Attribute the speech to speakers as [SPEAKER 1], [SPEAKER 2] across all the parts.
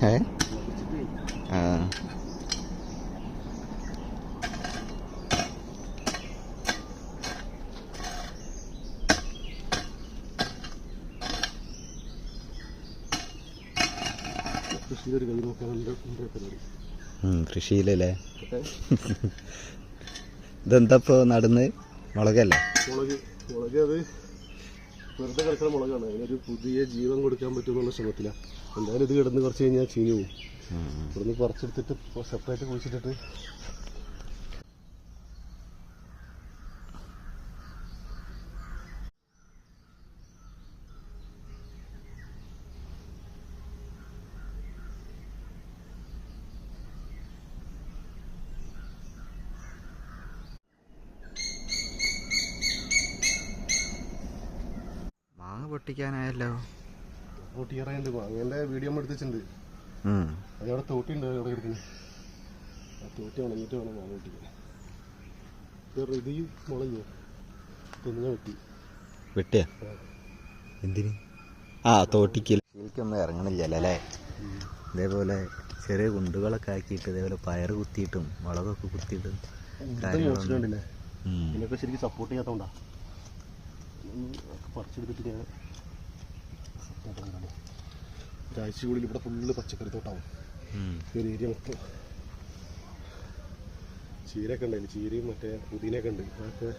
[SPEAKER 1] ആ കൃഷിയിലല്ലേ? ഇതെന്താപ്പോ നടന്ന് മുളകല്ലേ?
[SPEAKER 2] മുളക് അത് വെറുതെ കിടക്കുന്ന മുളകാണ്. അതിനൊരു പുതിയ ജീവൻ കൊടുക്കാൻ പറ്റുമെന്നുള്ള ശ്രമത്തിലാണ്. എന്തായാലും ഇത് കിടന്ന് കുറച്ച് കഴിഞ്ഞാൽ ചീഞ്ഞു പോകും. ഇവിടുന്ന് പറിച്ചെടുത്തിട്ട് സെപ്പറേറ്റ് കുഴിച്ചിട്ടിട്ട്
[SPEAKER 1] പൊട്ടിക്കാനായല്ലോ.
[SPEAKER 2] പൊട്ടിക്കറയുണ്ട്. മാങ്ങേൻ്റെ വീഡിയോ എടുത്തിട്ടുണ്ട്. അതവിടെ തോട്ടിയുണ്ട് അവിടെ കിടക്കുന്നത്. ആ തോട്ടി ഉണങ്ങിയിട്ട് വേണം മാങ്ങ പൊട്ടിക്കാൻ. ഇത് ഈ മുളക് തെങ്ങ
[SPEAKER 1] വെട്ടിയ എന്തിന്? ആ തോട്ടിക്ക് എനിക്കൊന്നും ഇറങ്ങണില്ലല്ലോ അല്ലേ? ഇതേപോലെ ചെറിയ കുണ്ടുകളൊക്കെ ആക്കിയിട്ട് ഇതേപോലെ പയറ് കുത്തിയിട്ടും മുളകൊക്കെ കുത്തിയിട്ടും
[SPEAKER 2] കാര്യങ്ങളുണ്ടല്ലേ. ഇതിനൊക്കെ ശരിക്കും സപ്പോർട്ട് ചെയ്യാത്തോണ്ടാ പറിച്ചെടുത്തിട്ട് ഞാൻ ഒരാഴ്ചക്കുള്ളിൽ ഇവിടെ ഫുള്ള് പച്ചക്കറി തോട്ടാവും. ഒരു ഏരിയ മൊത്തം ചീരയൊക്കെ ഉണ്ടായില്ല. ചീരയും മറ്റേ പുതിനയൊക്കെ ഉണ്ട്. അതൊക്കെ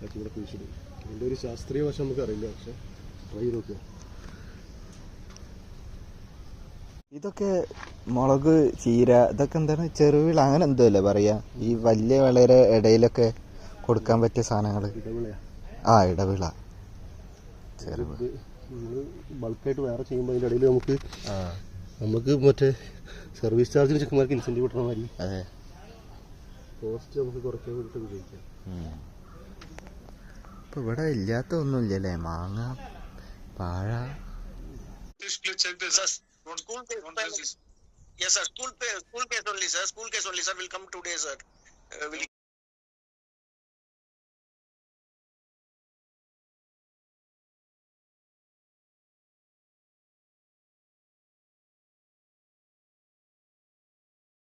[SPEAKER 2] ആക്കി ഇവിടെ കുഴിച്ചിടും. അതിൻ്റെ ഒരു ശാസ്ത്രീയ വശം നമുക്ക് അറിയില്ല. പക്ഷെ ട്രൈ ചെയ്ത് നോക്കുക.
[SPEAKER 1] ഇതൊക്കെ മുളക്, ചീര ഇതൊക്കെ എന്താണ് ചെറുവിള അങ്ങനെ എന്തോ അല്ലേ പറയാ? ഈ വലിയ വളരെ ഇടയിലൊക്കെ കൊടുക്കാൻ പറ്റിയ സാധനങ്ങൾ.
[SPEAKER 2] ഇടവിളയാ?
[SPEAKER 1] ആ ഇടവിള.
[SPEAKER 2] ബൾക്കായിട്ട് വേറെ ചെയ്യുമ്പോൾ അതിൻ്റെ ഇടയിൽ നമുക്ക് മറ്റേ സർവീസ് ചാർജിന് ചെക്കന്മാർക്ക് ഇൻസെൻറ്റീവ് കിട്ടണ മാതിരി കോസ്റ്റ് നമുക്ക് കുറയ്ക്കാൻ വേണ്ടിയിട്ട് ഉപയോഗിക്കാം.
[SPEAKER 1] ഇപ്പം ഇവിടെ ഇല്ലാത്ത ഒന്നുമില്ലല്ലേ? മാങ്ങ, വാഴ.
[SPEAKER 3] Yes, sir. School case only, sir. School case only, sir. Will come today, sir. Will